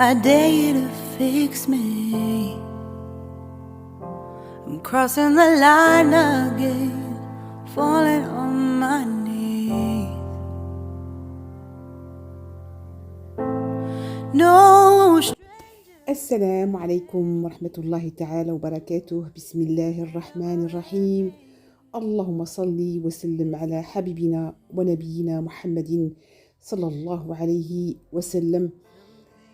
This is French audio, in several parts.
I dare you to fix me. I'm crossing the line again, falling on my knees. No. السلام عليكم ورحمة الله تعالى وبركاته. بسم الله الرحمن الرحيم. اللهم صل وسلم على حبيبنا ونبينا محمد صلى الله عليه وسلم.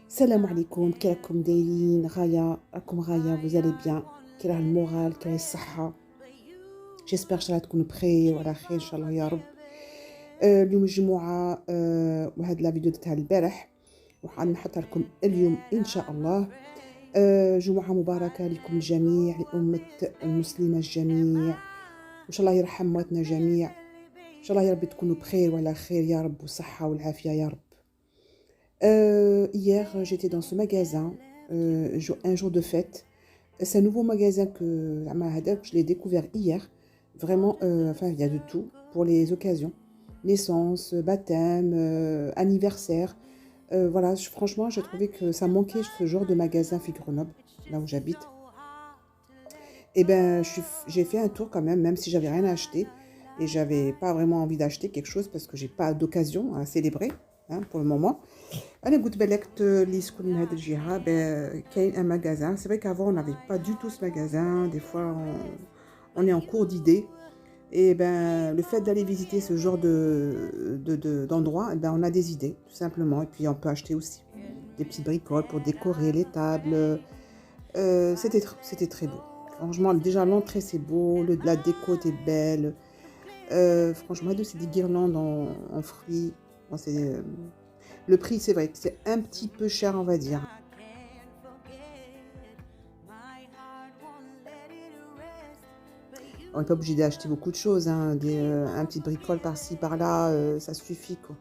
السلام عليكم، كي راكم دايرين؟ غاية راكم غاية؟ vous allez bien؟ كي راه المورال؟ كي راه الصحة؟ جيسبر ان شاء الله تكونوا بخير وعلى خير ان شاء الله يا رب. اليوم الجمعة وهاد لا فيديو تاع البارح وحنحطها لكم اليوم ان شاء الله. جمعة مباركة لكم الجميع، لأمة المسلمة الجميع، وإن شاء الله يرحم مواتنا جميع. إن شاء الله يا رب تكونوا بخير وعلى خير يا رب، والصحة والعافية يا رب. Hier, j'étais dans ce magasin, un jour de fête. C'est un nouveau magasin que je l'ai découvert hier. Vraiment, enfin, il y a de tout pour les occasions. Naissance, baptême, anniversaire. Voilà, franchement, j'ai trouvé que ça manquait ce genre de magasin à Grenoble, là où j'habite. Et ben, j'ai fait un tour quand même si j'avais rien à acheter. Et j'avais pas vraiment envie d'acheter quelque chose parce que j'ai pas d'occasion à célébrer, hein, pour le moment. Allez, goûte belect l'iscoun هاد الجهة كاين un magasin. C'est vrai qu'avant on n'avait pas du tout ce magasin. Des fois on est en cours d'idées. Et ben le fait d'aller visiter ce genre d'endroit, ben on a des idées tout simplement. Et puis on peut acheter aussi des petites bricoles pour décorer les tables. C'était très beau. Franchement, déjà l'entrée c'est beau, la déco était belle. Franchement, c'est des guirlandes en fruits. Bon, le prix, c'est vrai que c'est un petit peu cher, on va dire. On n'est pas obligé d'acheter beaucoup de choses, hein. Un petit bricole par-ci, par-là, ça suffit, quoi.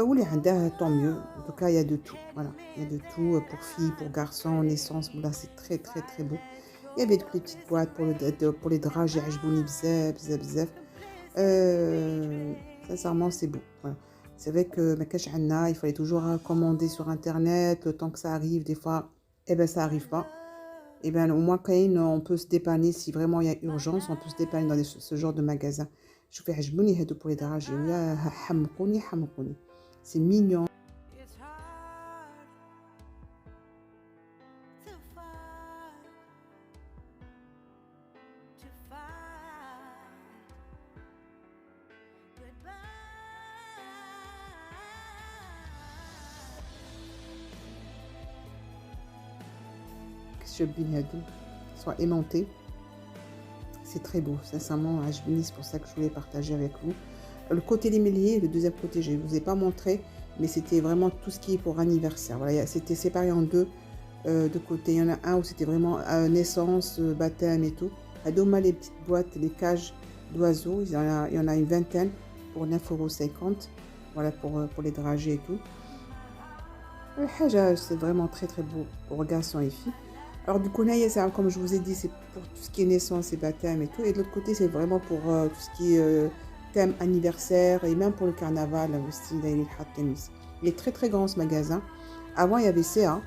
Ou les handas, tant mieux. En tout cas, il y a de tout. Voilà, il y a de tout pour filles, pour garçons, naissance. Bon, là, c'est très, très, très beau. Il y avait toutes les petites boîtes pour les draps. J'ai acheté bzaf, bzaf, bzaf. Sincèrement, c'est beau. Voilà. C'est vrai que il fallait toujours commander sur internet, le temps que ça arrive, des fois, eh ben ça arrive pas. Et ben au moins quand on peut se dépanner si vraiment il y a urgence, on peut se dépanner dans ce genre de magasin. Je fais عجبوني هادو pour les draps, حمقوني. C'est mignon. Soit aimanté. C'est très beau, sincèrement, c'est pour ça que je voulais partager avec vous. Le côté limélier, le deuxième côté, je ne vous ai pas montré, mais c'était vraiment tout ce qui est pour anniversaire. Voilà, c'était séparé en deux côtés. Il y en a un où c'était vraiment naissance, baptême et tout. À Doma, les petites boîtes, les cages d'oiseaux, il y en a une vingtaine pour 9,50 €. Voilà, pour les dragées et tout. C'est vraiment très très beau pour garçons et filles. Alors du coup, comme je vous ai dit, c'est pour tout ce qui est naissance et baptême et tout. Et de l'autre côté, c'est vraiment pour tout ce qui est thème anniversaire et même pour le carnaval aussi. Il est très très grand ce magasin. Avant, il y avait CA.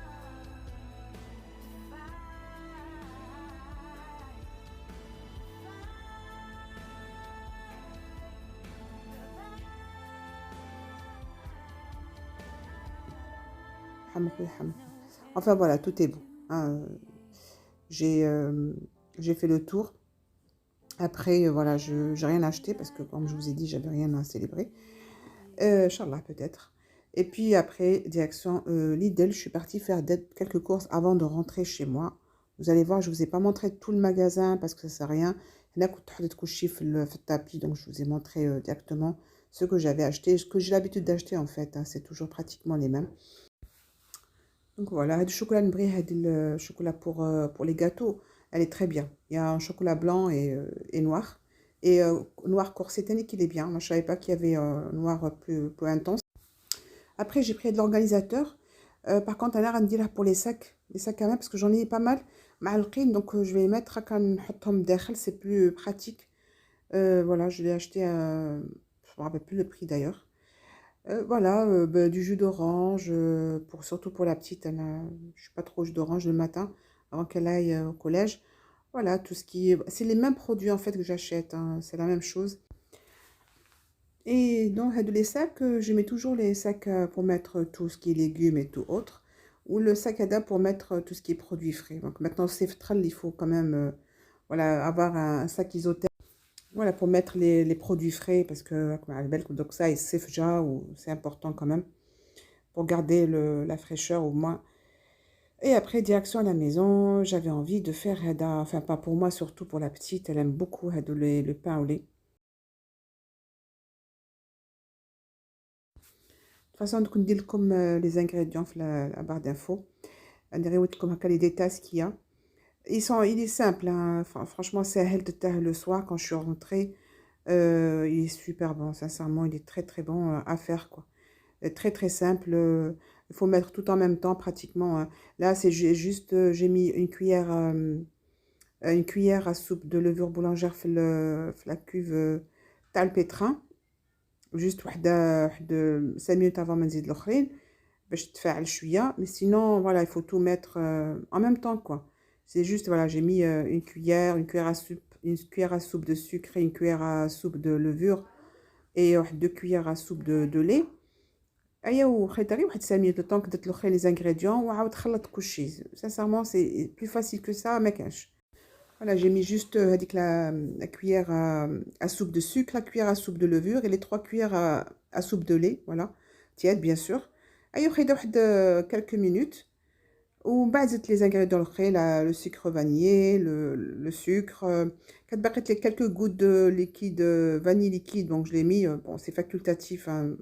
Enfin voilà, tout est beau. Hein. J'ai fait le tour. Après, voilà, je n'ai rien acheté parce que, comme je vous ai dit, j'avais rien à célébrer. Inch'Allah, peut-être. Et puis après, direction Lidl, je suis partie faire quelques courses avant de rentrer chez moi. Vous allez voir, je ne vous ai pas montré tout le magasin parce que ça ne sert à rien. Là, le tapis, donc je vous ai montré directement ce que j'avais acheté, ce que j'ai l'habitude d'acheter en fait. Hein, c'est toujours pratiquement les mêmes. Donc voilà, le chocolat le chocolat pour les gâteaux, elle est très bien. Il y a un chocolat blanc et noir. Et noir corsetanique, il est bien. Moi, je ne savais pas qu'il y avait un noir plus intense. Après, j'ai pris de l'organisateur. Par contre, elle a dit là pour les sacs à main, parce que j'en ai pas mal. Donc, je vais les mettre c'est plus pratique. Voilà, je l'ai acheté, je ne me rappelle plus le prix d'ailleurs. Voilà, du jus d'orange, surtout pour la petite, je suis pas trop jus d'orange le matin, avant qu'elle aille au collège. Voilà, tout ce qui est... C'est les mêmes produits en fait que j'achète, hein, c'est la même chose. Et dans les sacs, je mets toujours les sacs pour mettre tout ce qui est légumes et tout autre, ou le sac à dos pour mettre tout ce qui est produits frais. Donc maintenant, c'est très, il faut quand même voilà, avoir un sac isotherme. Voilà, pour mettre les produits frais, parce que donc ça, c'est important quand même, pour garder la fraîcheur au moins. Et après, direction à la maison, j'avais envie de faire, enfin pas pour moi, surtout pour la petite, elle aime beaucoup le pain au lait. De toute façon, donc, on dit comme les ingrédients, la barre d'infos. On dirait comme les détails qu'il y a. Il est simple, hein. Franchement, c'est à le soir quand je suis rentrée. Il est super bon, sincèrement, il est très très bon à faire, quoi. Très très simple. Il faut mettre tout en même temps pratiquement, hein. Là, juste, j'ai mis une cuillère à soupe de levure boulangère في la cuve تاع البيتران. juste واحدة 5 minutes avant ما نزيد الأخرين باش تفاعل شوية. Mais sinon, voilà, il faut tout mettre en même temps, quoi. C'est juste, voilà, j'ai mis une cuillère à soupe de sucre et une cuillère à soupe de levure et 2 cuillères à soupe de lait. ايا وخيطري واحد 5 minutes le temps que درت الاخرين les ingrédients وعاود خلطت كلشي. Sincèrement, c'est plus facile que ça, ما كانش. Voilà, j'ai mis juste la cuillère à soupe de sucre, la cuillère à soupe de levure et les 3 cuillères à soupe de lait, voilà, tiède bien sûr. Et après, quelques minutes. Ou bah, les ingrédients le sucre vanillé, le sucre. Quand bah, les quelques gouttes de liquide, vanille liquide, donc je l'ai mis. Bon, c'est facultatif, hein,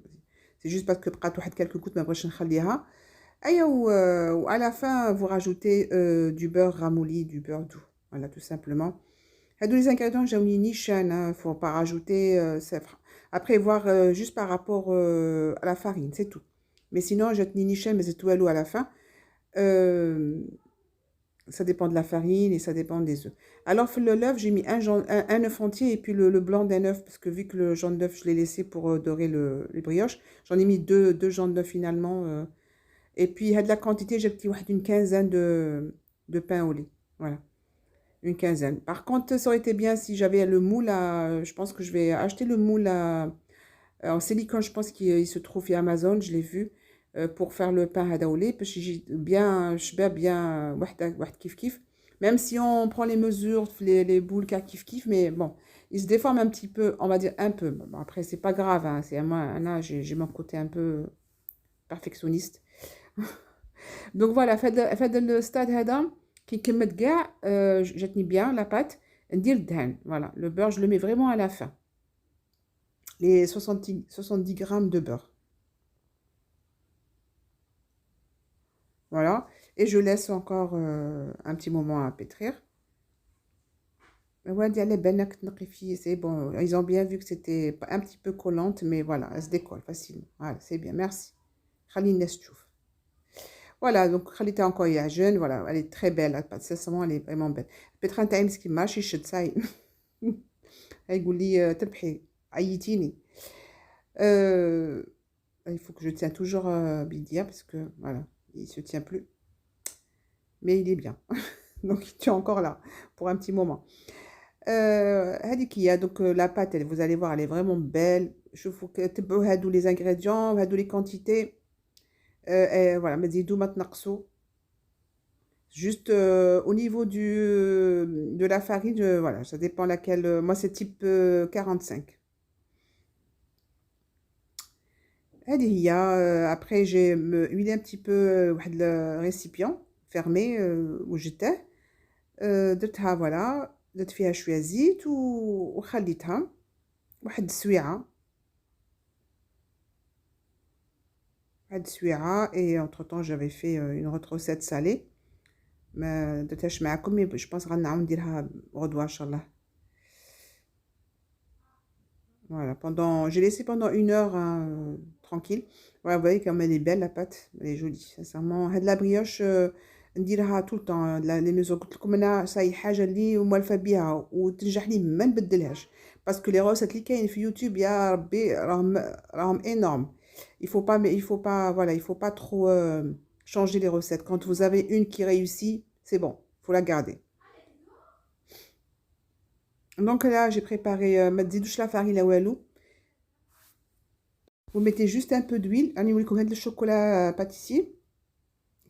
c'est juste parce que après quelques gouttes, ma prochaine khalira. Ou à la fin, vous rajoutez du beurre ramolli, du beurre doux. Voilà, tout simplement. Et les ingrédients, j'ai mis ni chaîne, il ne faut pas rajouter. Après, voir juste par rapport à la farine, c'est tout. Mais sinon, j'ai ni chaîne, mais c'est tout à l'eau à la fin. Euh, Ça dépend de la farine et ça dépend des œufs. Alors, le l'œuf, j'ai mis un œuf entier et puis le blanc d'un œuf, parce que vu que le jaune d'œuf, je l'ai laissé pour dorer les brioches, j'en ai mis deux jaunes d'œuf finalement. Et puis, il y a de la quantité, j'ai pris une quinzaine de pain au lait. Voilà, une quinzaine. Par contre, ça aurait été bien si j'avais le moule je pense que je vais acheter le moule en silicone, je pense qu'il se trouve chez Amazon, je l'ai vu, pour faire le pain hadaoulé, parce que j'ai bien, je vais bien, واحد kif kif. Même si on prend les mesures, les boules qu'à kif kif, mais bon, il se déforme un petit peu, on va dire un peu. Bon, après, c'est pas grave, hein, c'est à moi, là, j'ai mon côté un peu perfectionniste. Donc voilà, fait le stade هذا كي كملت كاع جاتني bien la pâte ندير الدهن. Voilà, le beurre, je le mets vraiment à la fin. Les 70 grammes de beurre. Voilà. Et je laisse encore un petit moment à pétrir. Ouais, c'est bon. Ils ont bien vu que c'était un petit peu collante, mais voilà, elle se décolle facilement. Voilà, c'est bien, merci. Khalil Neschouf. Voilà, donc Khalil était encore jeune, voilà, elle est très belle, la pâte, sincèrement, elle est vraiment belle. Petra نتاعي مسكين ماشي يشد ساي. يقول لي تربحي عيتيني. Il faut que je tienne toujours Bidia parce que voilà, il se tient plus. Mais il est bien. Donc il tient encore là pour un petit moment. Donc la pâte, vous allez voir, elle est vraiment belle. Je faut que tu les ingrédients, les quantités. Et voilà, mais dis maintenant juste au niveau de la farine, voilà, ça dépend laquelle. Moi, c'est type 45. Après, j'ai huilé un petit peu le récipient fermé où j'étais. درتها voilà درت فيها شوية زيت وخليتها واحد السويعة et entre temps j'avais fait une autre recette salée ما درتهاش معاكم mais je pense غنعاود نديرها غدوة ان شاء الله. Voilà, j'ai laissé pendant 1 heure hein, tranquille. Voilà, vous voyez comme elle est belle la pâte, elle est jolie sincèrement. هاد la brioche نديرها tout le temps les mesures قلت لكم انا صاي حاجه اللي موالفه بها وتنجح لي ما نبدلهاش باسكو لي روسيت اللي كاين في يوتيوب يا ربي راهم انورم. Voilà, il faut pas trop changer les recettes. Quand vous avez une qui réussit, c'est bon, faut la garder. Donc là, j'ai préparé ma tزيدوش la farine la walou. Vous mettez juste un peu d'huile. Le chocolat pâtissier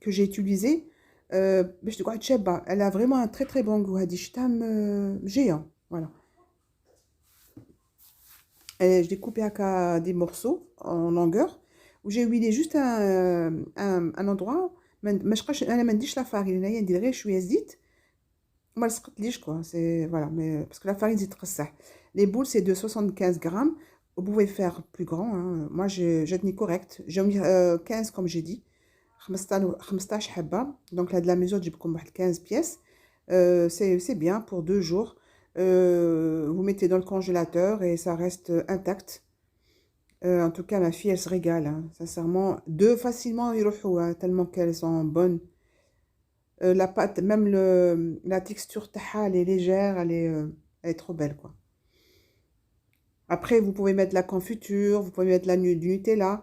que j'ai utilisé. Elle a vraiment un très très bon goût. Géant. Voilà. Et je l'ai coupé à des morceaux en longueur. Où j'ai huilé juste un endroit. ما شقاش انا ما نديش لا farine هي ندير غير شويه زيت وما لصقتليش quoi, c'est voilà, mais parce que la farine c'est très. Les boules c'est de 75 grammes. Vous pouvez faire plus grand, hein. Moi j'ai tenu correct. J'ai mis 15 comme j'ai dit. 15 حبة. Donc là de la mesure j'ai comme 15 pièces. C'est bien pour 2 jours. Vous mettez dans le congélateur et ça reste intact. En tout cas ma fille elle se régale, hein. Sincèrement, deux facilement يروحوا, hein, tellement qu'elles sont bonnes. La pâte, même la texture taha, elle est légère, elle est trop belle, quoi. Après, vous pouvez mettre la confiture, vous pouvez mettre du Nutella.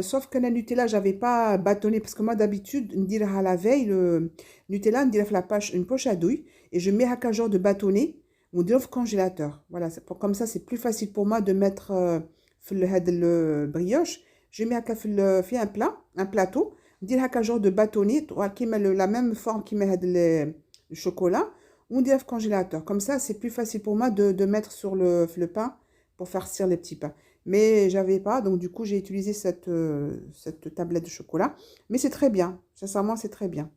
Sauf que le Nutella, j'avais pas bâtonné, parce que moi, d'habitude, on dirait à la veille, le Nutella, on dirait une poche à douille, et je mets un genre de bâtonnet, ou de au congélateur. Voilà, comme ça, c'est plus facile pour moi de mettre le brioche. Je mets un plat, un plateau, ندير هكا genre de bâtonnet كيما la même forme qui met le chocolat ou ندير في congélateur. Comme ça c'est plus facile pour moi de mettre sur le pain pour farcir les petits pains. Mais j'avais pas, donc du coup j'ai utilisé cette tablette de chocolat, mais c'est très bien, sincèrement c'est très bien.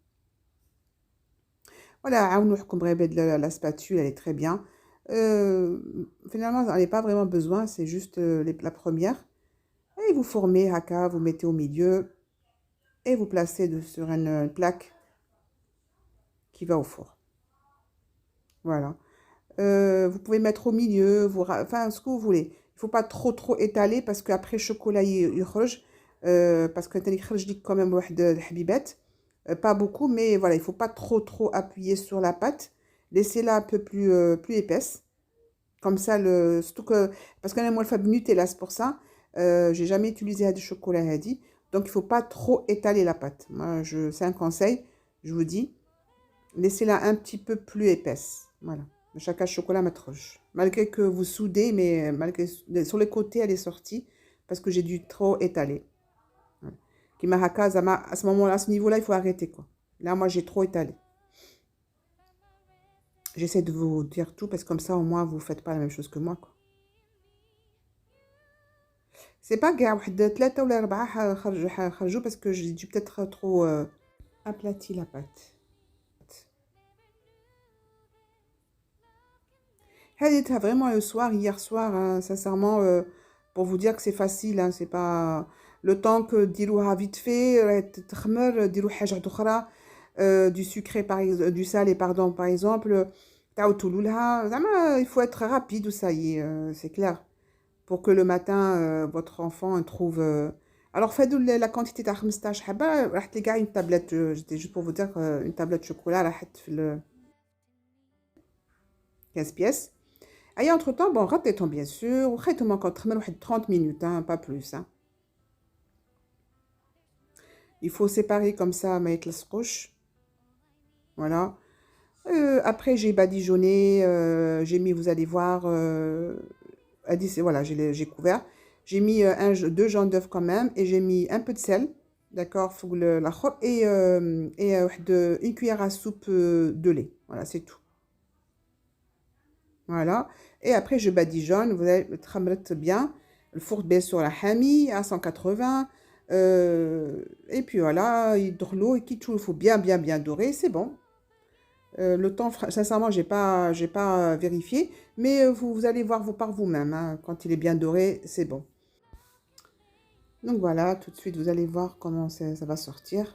Voilà, عاونوحكم غير بهاد la spatule, elle est très bien. Finalement j'en ai pas vraiment besoin, c'est juste la première. Et vous formez haka, vous mettez au milieu et vous placez sur une plaque qui va au four. Voilà. Vous pouvez mettre au milieu, enfin ce que vous voulez. Il ne faut pas trop étaler parce qu'après le chocolat il rouge. Parce que je dis quand même de habibette. Pas beaucoup, mais voilà, il ne faut pas trop appuyer sur la pâte. Laissez-la un peu plus épaisse. Comme ça, surtout que, parce qu'on a moi le fab Nutella, c'est pour ça. J'ai jamais utilisé du chocolat hadi. Donc, il ne faut pas trop étaler la pâte. Moi, c'est un conseil, je vous dis. Laissez-la un petit peu plus épaisse. Voilà. Chaque chocolat matrouche. Malgré que vous soudez, mais sur les côtés, elle est sortie. Parce que j'ai dû trop étaler. Voilà. À ce moment-là, à ce niveau-là, il faut arrêter, quoi. Là, moi, j'ai trop étalé. J'essaie de vous dire tout parce que comme ça, au moins, vous ne faites pas la même chose que moi, quoi. C'est pas grave, parce que j'ai dû peut-être trop aplati la pâte. Elle était vraiment le soir, hier soir, hein, sincèrement, pour vous dire que c'est facile, hein, c'est pas le temps que dirouha vite fait, du sucré du salé pardon par exemple, il faut être rapide ou ça y est, c'est clair. Pour que le matin, votre enfant trouve... Alors, faites la quantité de 15 حبة, راح تلقى une tablette, j'étais juste pour vous dire, une tablette de chocolat, راحت في 15 pièces. Et entre-temps, bon, رطيتهم bien sûr, وخيتهم encore 30 minutes, hein, pas plus. Hein. Il faut séparer comme ça, ما يتلصقوش. Voilà. Après, j'ai badigeonné, j'ai mis, vous allez voir... voilà, j'ai couvert. J'ai mis 2 jaunes d'œufs quand même et j'ai mis un peu de sel, d'accord, et une cuillère à soupe de lait. Voilà, c'est tout. Voilà. Et après, je badigeonne, vous allez tramette bien. Le four baisse sur la hami à 180. Et puis voilà, il dort l'eau et il faut bien dorer, c'est bon. Le temps, sincèrement, j'ai pas vérifié, mais vous allez voir par vous-même, hein, quand il est bien doré, c'est bon. Donc voilà, tout de suite, vous allez voir comment ça va sortir.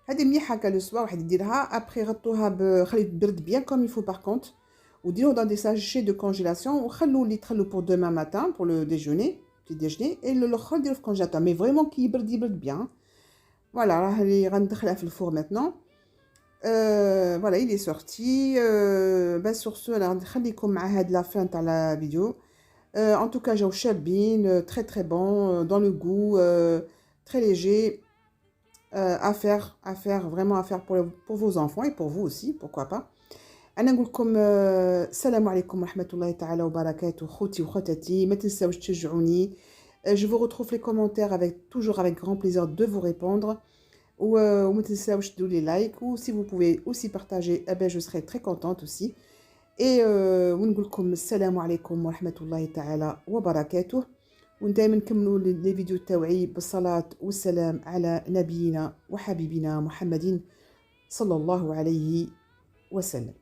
هذه مليحة هكا le soir, واحد يديرها après غطوها خلي تبرد bien comme il faut par contre, وديروا dans des sachets de congélation وخلوا اللي تخلوا pour demain matin pour le déjeuner, petit déjeuner, et الاخر ديروا في congélateur, mais vraiment qui يبرد bien. Voilà, اللي غندخلها في الفور maintenant. Voilà, il est sorti. Sur ce, alors, خليكم مع هاد la fin تاع la vidéo. En tout cas, جاو شابين, très très bon, dans le goût, très léger, à faire, vraiment à faire pour vos enfants et pour vous aussi, pourquoi pas. انا نقول لكم السلام عليكم ورحمه الله تعالى وبركاته خوتي وخواتاتي ما تنساوش تشجعوني. Je vous retrouve les commentaires avec toujours avec grand plaisir de vous répondre. وما تنساوش تدوا لي لايك, ou si vous pouvez aussi partager, eh ben je serai très contente aussi. Et ونقول لكم السلام عليكم ورحمه الله تعالى وبركاته. ودائما نكملوا لي فيديو تاوعي بالصلاه والسلام على نبينا وحبيبنا محمد صلى الله عليه وسلم.